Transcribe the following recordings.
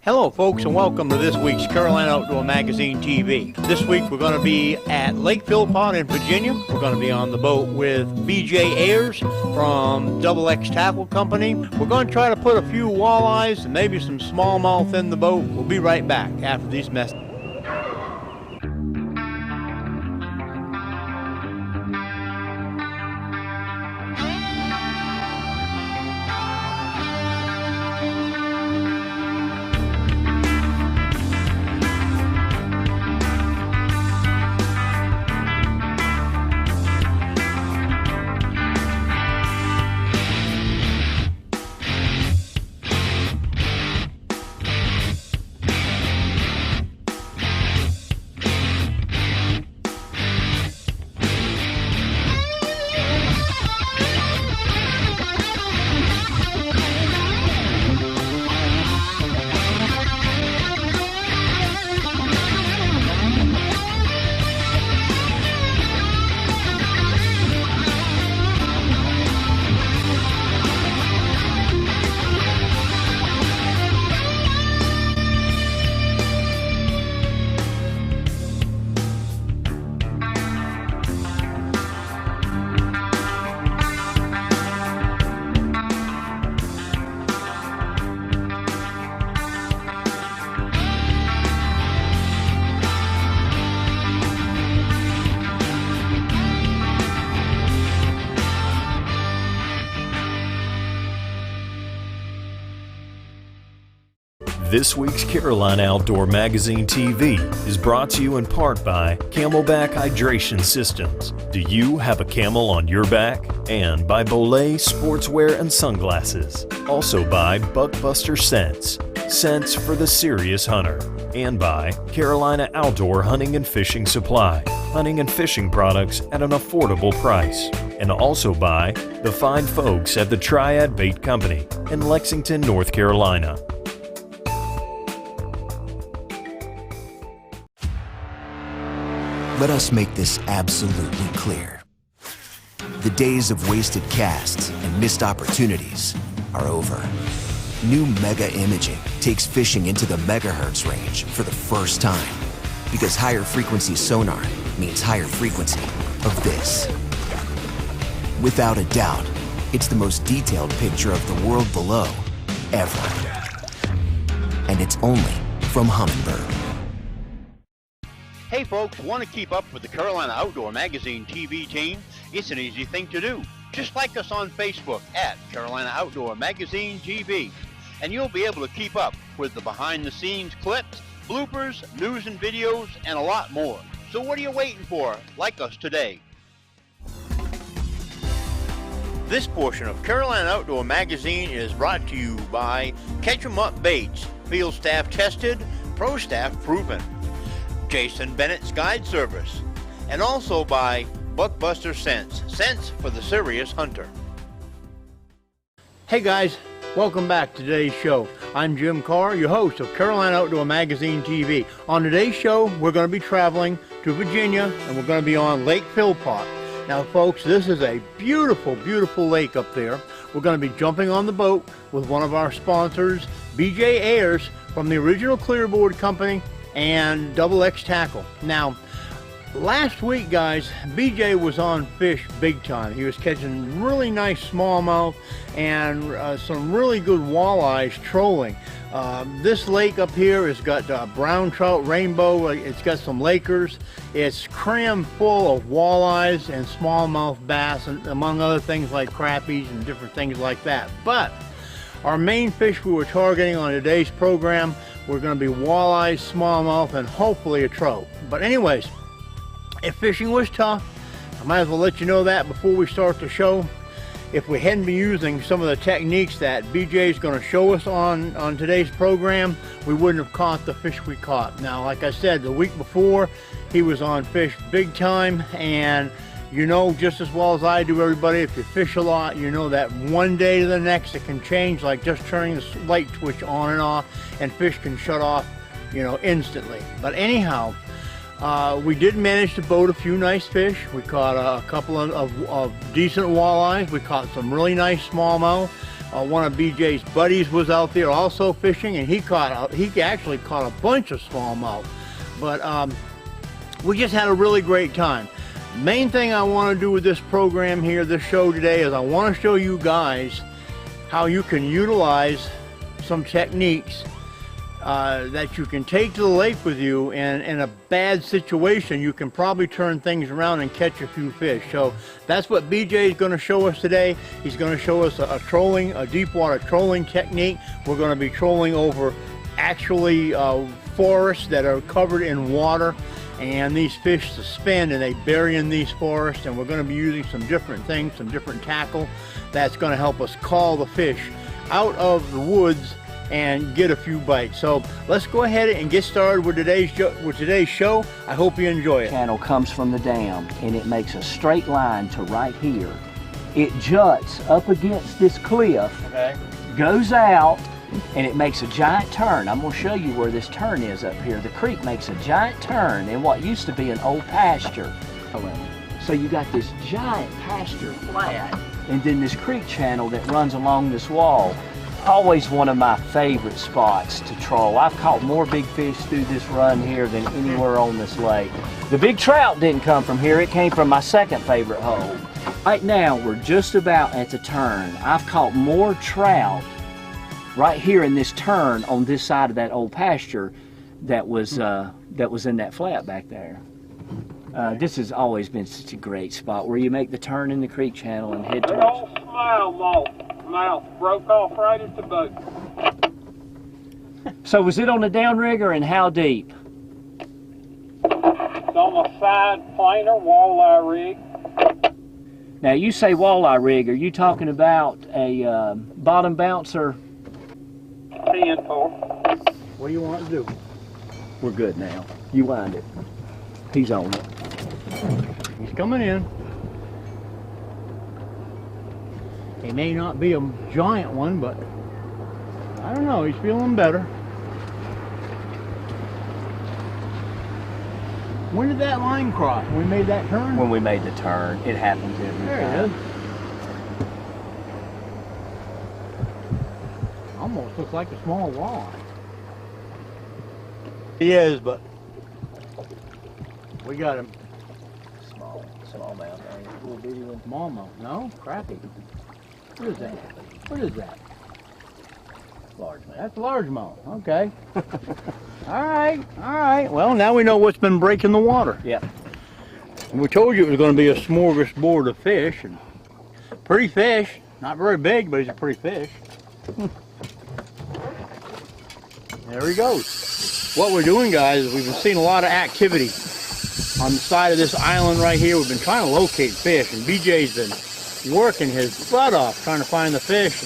Hello folks, and welcome to this week's Carolina Outdoor Magazine TV. This week we're going to be at Lake Philpott in Virginia. We're going to be on the boat with BJ Ayers from XX Tackle Company. We're going to try to put a few walleyes and maybe some smallmouth in the boat. We'll be right back after these messages. This week's Carolina Outdoor Magazine TV is brought to you in part by Camelback Hydration Systems. Do you have a camel on your back? And by Walleye Sportswear and Sunglasses. Also by Buckbuster Scents, scents for the serious hunter. And by Carolina Outdoor Hunting and Fishing Supply, hunting and fishing products at an affordable price. And also by the fine folks at the Triad Bait Company in Lexington, North Carolina. Let us make this absolutely clear. The days of wasted casts and missed opportunities are over. New Mega Imaging takes fishing into the megahertz range for the first time, because higher frequency sonar means higher frequency of this. Without a doubt, it's the most detailed picture of the world below ever. And it's only from Humminbird. Hey folks, want to keep up with the Carolina Outdoor Magazine TV team? It's an easy thing to do. Just like us on Facebook at Carolina Outdoor Magazine TV. And you'll be able to keep up with the behind-the-scenes clips, bloopers, news and videos, and a lot more. So what are you waiting for? Like us today. This portion of Carolina Outdoor Magazine is brought to you by Catch 'em Up Baits, field staff tested, pro staff proven. Jason Bennett's Guide Service, and also by Buckbuster Scents, scents for the serious hunter. Hey guys, welcome back to today's show. I'm Jim Carr, your host of Carolina Outdoor Magazine TV. On today's show, we're going to be traveling to Virginia, and we're going to be on Lake Philpott. Now folks, this is a beautiful, beautiful lake up there. We're going to be jumping on the boat with one of our sponsors, BJ Ayers from the original Clearboard Company and XX Tackle. Now, last week, guys, BJ was on fish big time. He was catching really nice smallmouth and some really good walleyes trolling. This lake up here has got brown trout, rainbow. It's got some Lakers. It's crammed full of walleyes and smallmouth bass, and among other things like crappies and different things like that. But our main fish we were targeting on today's program were going to be walleyes, smallmouth, and hopefully a trout. But anyways, if fishing was tough, I might as well let you know that before we start the show. If we hadn't been using some of the techniques that BJ is going to show us on today's program, we wouldn't have caught the fish we caught. Now, like I said, the week before, he was on fish big time, and you know just as well as I do, everybody, if you fish a lot, you know that one day to the next it can change, like just turning the light switch on and off, and fish can shut off, you know, instantly. But anyhow, we did manage to boat a few nice fish. We caught a couple of decent walleyes. We caught some really nice smallmouth. One of BJ's buddies was out there also fishing, and he actually caught a bunch of smallmouth. But we just had a really great time. Main thing I want to do with this program here, this show today, is I want to show you guys how you can utilize some techniques that you can take to the lake with you, and in a bad situation you can probably turn things around and catch a few fish. So that's what BJ is going to show us today. He's going to show us a deep water trolling technique. We're going to be trolling over actually forests that are covered in water, and these fish suspend and they bury in these forests, and we're going to be using some different things, some different tackle that's going to help us call the fish out of the woods and get a few bites. So let's go ahead and get started with today's show. I hope you enjoy it. Channel comes from the dam, and it makes a straight line to right here. It juts up against this cliff, Okay. goes out, and it makes a giant turn. I'm going to show you where this turn is up here. The creek makes a giant turn in what used to be an old pasture. So you got this giant pasture flat, and then this creek channel that runs along this wall. Always one of my favorite spots to troll. I've caught more big fish through this run here than anywhere on this lake. The big trout didn't come from here. It came from my second favorite hole. Right now, we're just about at the turn. I've caught more trout right here in this turn on this side of that old pasture that was in that flat back there. This has always been such a great spot where you make the turn in the creek channel and head Good towards. old mouth broke off right at the boat. So was it on the downrigger, and how deep? It's on a side planer walleye rig. Now you say walleye rig, are you talking about a bottom bouncer? 10-4. What do you want to do? We're good now. You wind it. He's on it. He's coming in. He may not be a giant one, but I don't know, he's feeling better. When did that line cross? When we made that turn? When we made the turn, it happens every There it time. is. Almost looks like a small walleye. He is, but we got him. Small mouth, little bitty one. Smallmouth. No? Crappie. What is that? What is that? Largemouth. That's largemouth. Okay. All right. All right. Well, now we know what's been breaking the water. Yeah. And we told you it was going to be a smorgasbord of fish. And pretty fish. Not very big, but he's a pretty fish. There he goes. What we're doing, guys, is we've been seeing a lot of activity on the side of this island right here. We've been trying to locate fish, and BJ's been working his butt off trying to find the fish.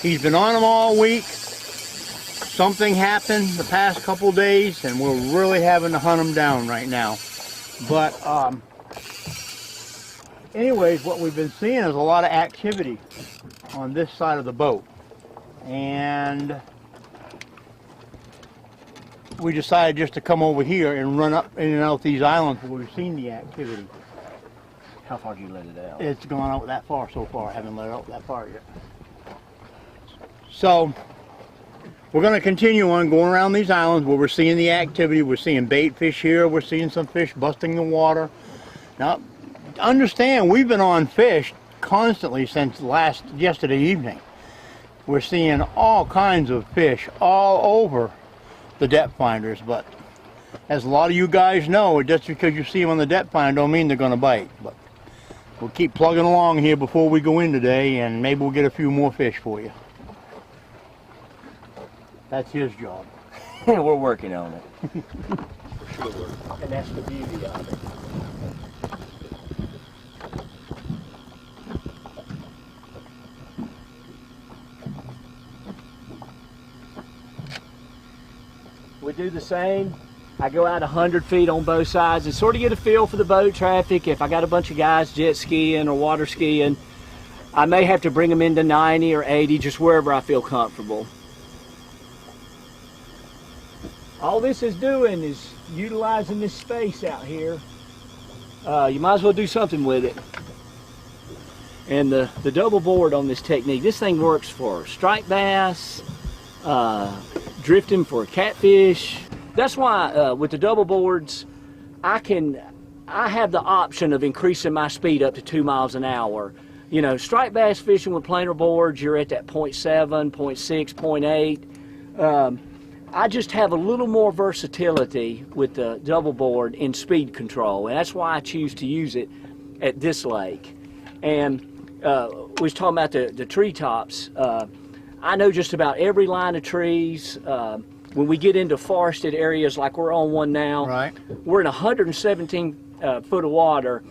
He's been on them all week. Something happened the past couple days, and we're really having to hunt them down right now. But anyways, what we've been seeing is a lot of activity on this side of the boat, and we decided just to come over here and run up in and out these islands where we've seen the activity. How far did you let it out? It's gone out that far so far. I haven't let it out that far yet. So we're going to continue on going around these islands where we're seeing the activity. We're seeing bait fish here. We're seeing some fish busting the water. Now, understand, we've been on fish constantly since yesterday evening. We're seeing all kinds of fish all over the depth finders, but as a lot of you guys know, just because you see them on the depth finder don't mean they're going to bite. But we'll keep plugging along here before we go in today, and maybe we'll get a few more fish for you. That's his job. We're working on it. For sure. And that's the beauty of it. We do the same. I go out 100 feet on both sides and sort of get a feel for the boat traffic. If I got a bunch of guys jet skiing or water skiing, I may have to bring them into 90 or 80, just wherever I feel comfortable. All this is doing is utilizing this space out here. You might as well do something with it. And the double board on this technique, this thing works for striped bass, drifting for catfish. That's why with the double boards, I have the option of increasing my speed up to 2 miles an hour. You know, striped bass fishing with planer boards, you're at that 0.7, 0.6, 0.8. I just have a little more versatility with the double board in speed control, and that's why I choose to use it at this lake. And we was talking about the treetops. I know just about every line of trees. When we get into forested areas like we're on one now, Right. we're in 117 foot of water.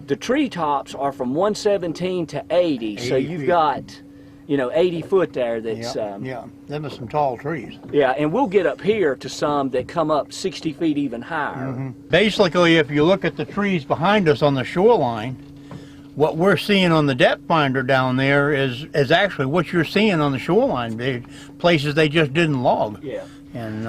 The treetops are from 117 to 80, so 80 you've feet. got, you know, 80 foot there that's Yeah, them are some tall trees. yeah, and we'll get up here to some that come up 60 feet even higher. Basically, if you look at the trees behind us on the shoreline, what we're seeing on the depth finder down there is actually what you're seeing on the shoreline. Places they just didn't log. Yeah. And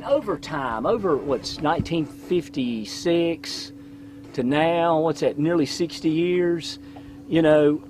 over time, over what's 1956 to now, what's that, nearly 60 years, you know,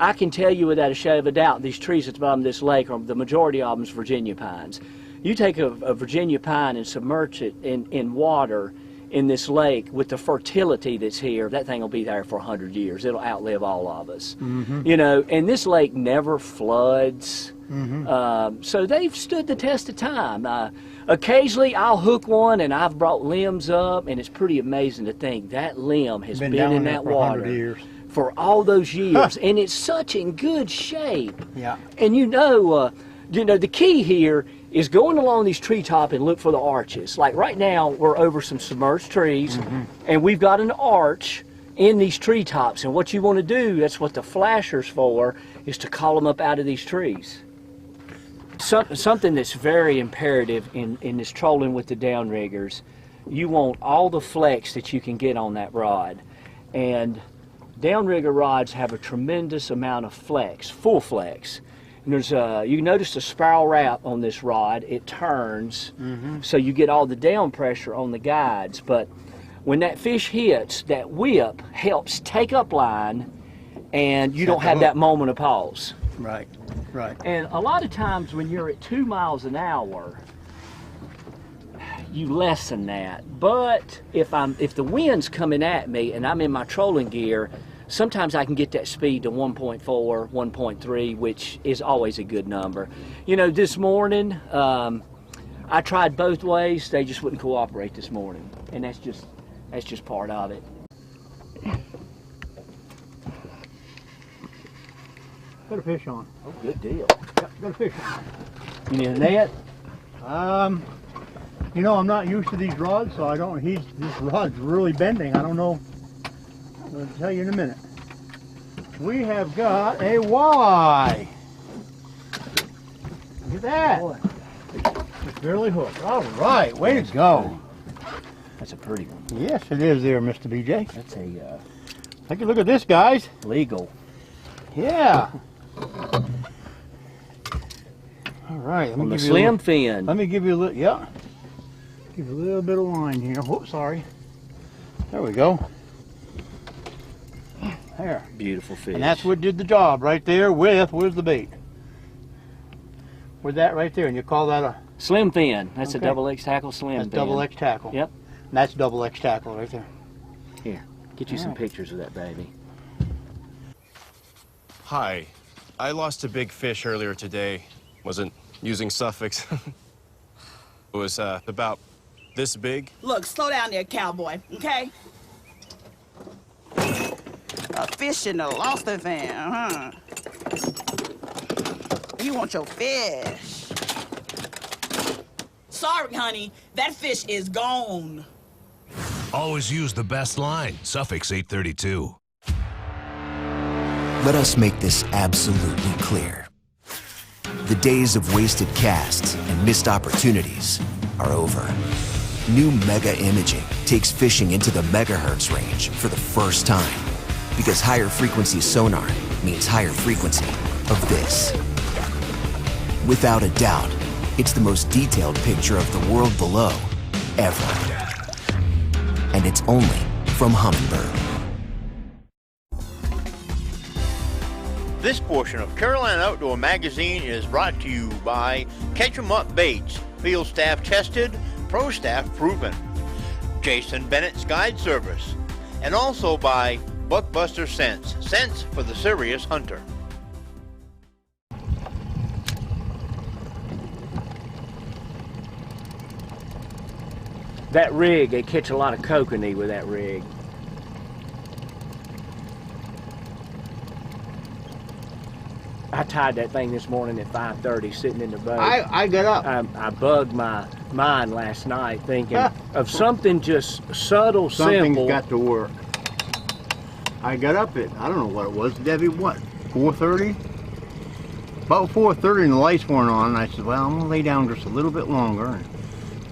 I can tell you without a shadow of a doubt, these trees at the bottom of this lake, are the majority of them is Virginia pines. You take a Virginia pine and submerge it in water in this lake with the fertility that's here, that thing will be there for 100 years. It'll outlive all of us. You know, and this lake never floods. So they've stood the test of time. Occasionally I'll hook one, and I've brought limbs up, and it's pretty amazing to think that limb has been down in there that for 100 water years. for all those years, and it's such in good shape. Yeah. And you know, the key here is going along these treetop and look for the arches. Like right now, we're over some submerged trees, and we've got an arch in these treetops. And what you want to do, that's what the flasher's for, is to call them up out of these trees. Something that's very imperative in this trolling with the downriggers, you want all the flex that you can get on that rod. And downrigger rods have a tremendous amount of flex, full flex. And there's you notice the spiral wrap on this rod, it turns, so you get all the down pressure on the guides. But when that fish hits, that whip helps take up line, and you don't have that moment of pause. Right, right. And a lot of times when you're at 2 miles an hour, you lessen that. But if the wind's coming at me and I'm in my trolling gear, sometimes I can get that speed to 1.4, 1.3, which is always a good number. You know, this morning, I tried both ways. They just wouldn't cooperate this morning. And that's just part of it. Got a fish on. Oh, good deal. Yep, got a fish on. You need a net? You know, I'm not used to these rods, so I don't, this rod's really bending. I don't know. I'll tell you in a minute. We have got a walleye. Look at that. Boy, It's barely hooked. All right, way to go. that's a pretty one. Yes, it is there, Mr. BJ. That's a Take a look at this, guys. legal. Yeah. All right. On the slim fin. Let me give you a little, yeah. Give you a little bit of line here. Whoops, sorry. There we go. There. Beautiful fish. And that's what did the job right there with, where's the bait? With that right there, and you call that a... Slim fin. That's Okay. a double X tackle slim That's fin. double X tackle. Yep. And that's double X tackle right there. Here, get you some Alright. pictures of that baby. Hi. I lost a big fish earlier today. Wasn't using suffix. It was about this big. Look, slow down there, cowboy, okay? A fish in the lost it van, huh? You want your fish. Sorry, honey, that fish is gone. Always use the best line, suffix 832. Let us make this absolutely clear. The days of wasted casts and missed opportunities are over. New Mega Imaging takes fishing into the megahertz range for the first time, because higher frequency sonar means higher frequency of this. Without a doubt, it's the most detailed picture of the world below ever. And it's only from Humminbird. This portion of Carolina Outdoor Magazine is brought to you by Catch 'em Up Baits, field staff tested, pro staff proven, Jason Bennett's Guide Service, and also by Buckbuster Scents, scents for the serious hunter. That rig, they catch a lot of kokanee with that rig. I tied that thing this morning at 5:30 sitting in the boat. I got up. I bugged my mind last night thinking of something just subtle, Something's simple. got to work. I got up at, I don't know what it was, Debbie, what, 4:30? About 4:30 and the lights weren't on, and I said, well, I'm going to lay down just a little bit longer.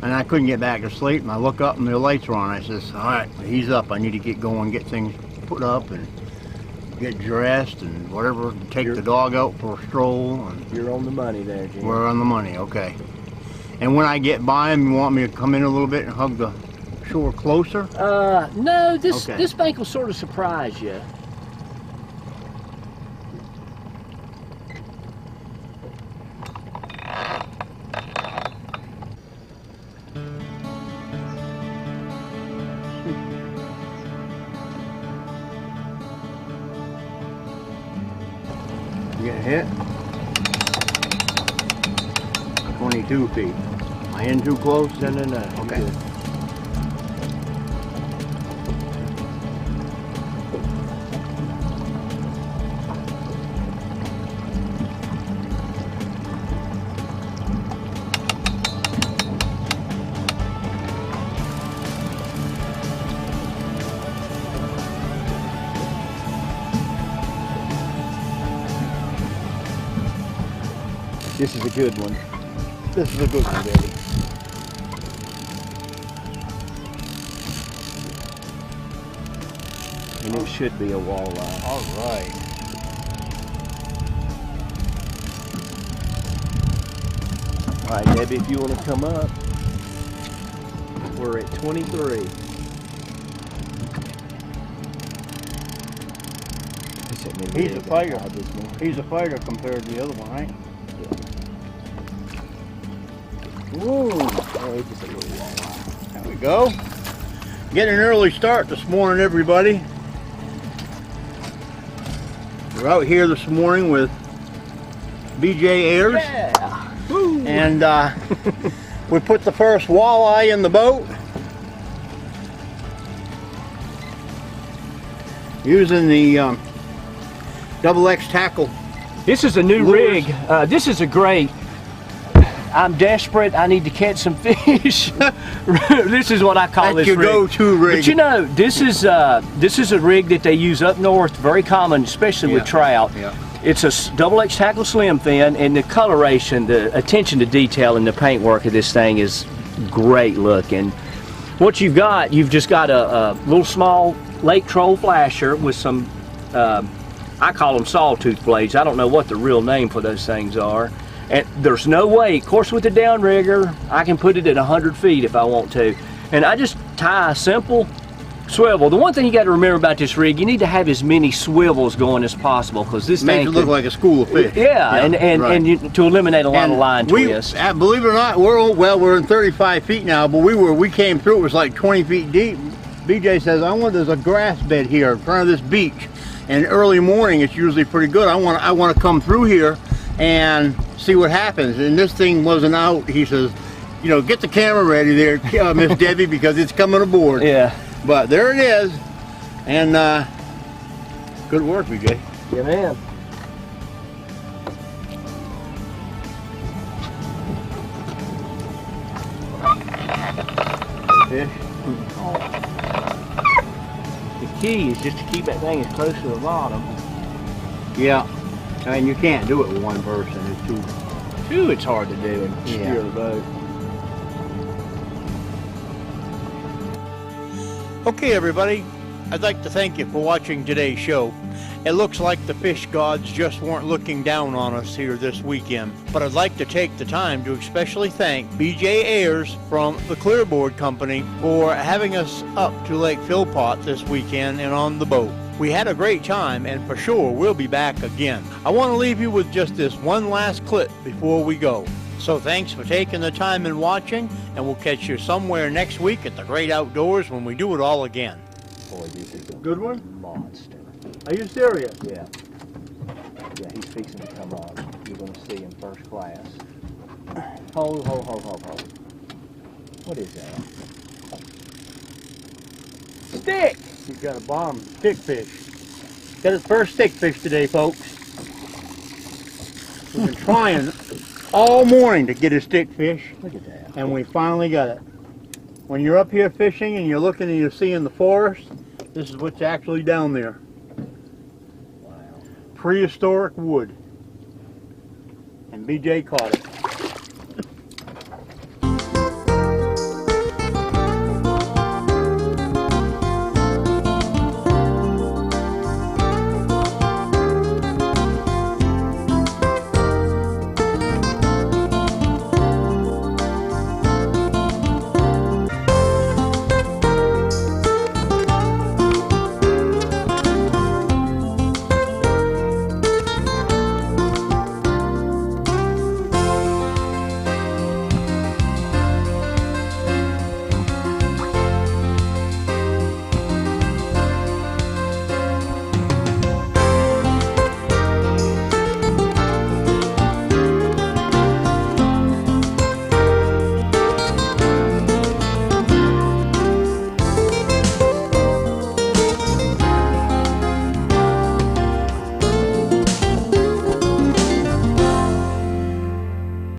And I couldn't get back to sleep, and I look up and the lights were on. I says, all right, he's up. I need to get going, get things put up, and get dressed and whatever, take the dog out for a stroll. And You're on the money there, Jim. we're on the money, okay. And when I get by him, you want me to come in a little bit and hug the shore closer? No, this Okay. this bank will sort of surprise you. You get hit? 22 feet. Am I in too close? No. Okay. Good. This is a good one. This is a good one, baby. And it should be a walleye. All right. All right, Debbie, if you want to come up, we're at 23. He's a fighter. He's a fighter compared to the other one, right? Whoa. Oh, it's just a little walleye. There we go. Getting an early start this morning, everybody. We're out here this morning with BJ Ayers. Yeah. Woo. And we put the first walleye in the boat. Using the double X tackle. This is a new lures. rig. This is a great. I'm desperate. I need to catch some fish. This is what I call That's this your rig. go-to rig. But you know, this is a rig that they use up north, very common, especially with trout. Yeah. It's a double X tackle slim fin, and the coloration, the attention to detail in the paintwork of this thing is great looking. What you've just got a little small lake troll flasher with some, I call them sawtooth blades. I don't know what the real name for those things are. And there's no way, of course with the downrigger, I can put it at 100 feet if I want to. And I just tie a simple swivel. The one thing you got to remember about this rig, you need to have as many swivels going as possible, because this Makes thing it look like a school of fish. Yeah, right. and to eliminate a lot of line twists. Believe it or not, we're in 35 feet now, but we came through, it was like 20 feet deep. BJ says, there's a grass bed here in front of this beach, and early morning it's usually pretty good. I want to come through here and see what happens. And this thing wasn't out. He says, get the camera ready there, Miss Debbie, because it's coming aboard. Yeah. But there it is, and good work, BJ. Yeah, man. Fish. The key is just to keep that thing as close to the bottom. Yeah, and you can't do it with one person. It's too. Two, it's hard to do and steer the boat. Okay, everybody, I'd like to thank you for watching today's show. It looks like the fish gods just weren't looking down on us here this weekend, but I'd like to take the time to especially thank BJ Ayers from the Clearboard Company for having us up to Lake Philpott this weekend and on the boat. We had a great time, and for sure we'll be back again. I want to leave you with just this one last clip before we go. So thanks for taking the time and watching, and we'll catch you somewhere next week at the great outdoors when we do it all again. Boy, this is a Good one? monster. Are you serious? Yeah. Yeah, he's fixing to come on. You're going to see him first class. Hold. What is that? Stick! He's got a bomb stickfish. Got his first stickfish today, folks. We've been trying all morning to get a stickfish, Look at that. and we finally got it. When you're up here fishing and you're looking and you're seeing the forest, this is what's actually down there. Wow. Prehistoric wood. And BJ caught it.